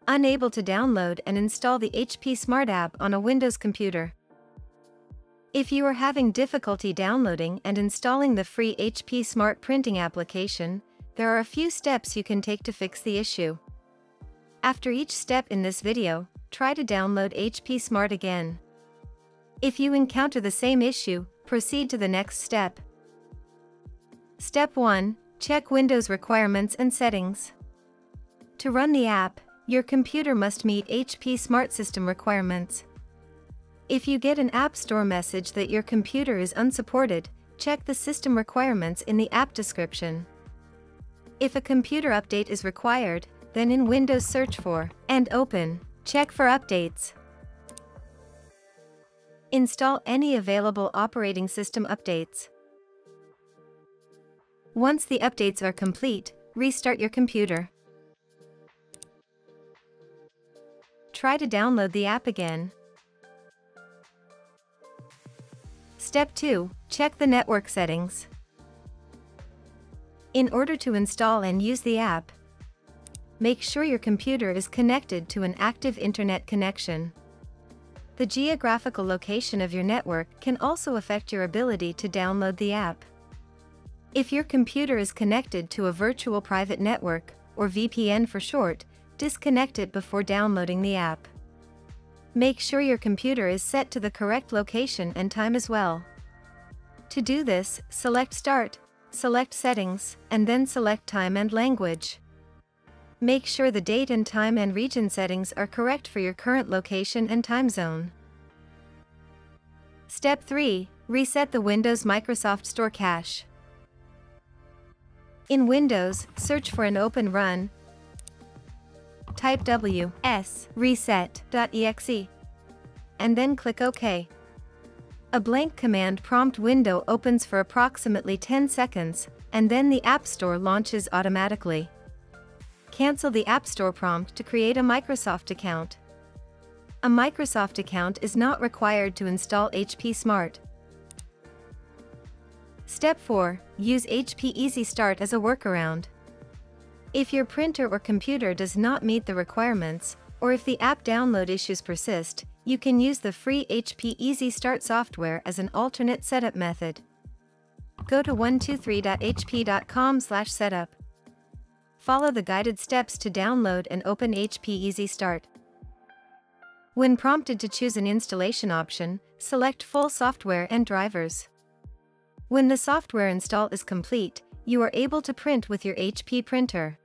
Unable to download and install the HP Smart app on a Windows computer. If you are having difficulty downloading and installing the free HP Smart printing application, there are a few steps you can take to fix the issue. After each step in this video, try to download HP Smart again. If you encounter the same issue, proceed to the next step. Step 1. Check Windows requirements and settings. To run the app, your computer must meet HP Smart System requirements. If you get an App Store message that your computer is unsupported, check the system requirements in the app description. If a computer update is required, then in Windows search for and open, check for updates. Install any available operating system updates. Once the updates are complete, restart your computer. Try to download the app again. Step 2. Check the network settings. In order to install and use the app, make sure your computer is connected to an active internet connection. The geographical location of your network can also affect your ability to download the app. If your computer is connected to a virtual private network, or VPN for short, disconnect it before downloading the app. Make sure your computer is set to the correct location and time as well. To do this, select Start, select Settings, and then select Time and Language. Make sure the date and time and region settings are correct for your current location and time zone. Step 3. Reset the Windows Microsoft Store cache. In Windows, search for an open run. Type ws reset.exe and then click OK. A blank command prompt window opens for approximately 10 seconds, and then the App Store launches automatically. Cancel the App Store prompt to create a Microsoft account. A Microsoft account is not required to install HP Smart. Step 4. Use HP Easy Start as a workaround. If your printer or computer does not meet the requirements, or if the app download issues persist, you can use the free HP Easy Start software as an alternate setup method. Go to 123.hp.com/setup. Follow the guided steps to download and open HP Easy Start. When prompted to choose an installation option, select Full Software and Drivers. When the software install is complete, you are able to print with your HP printer.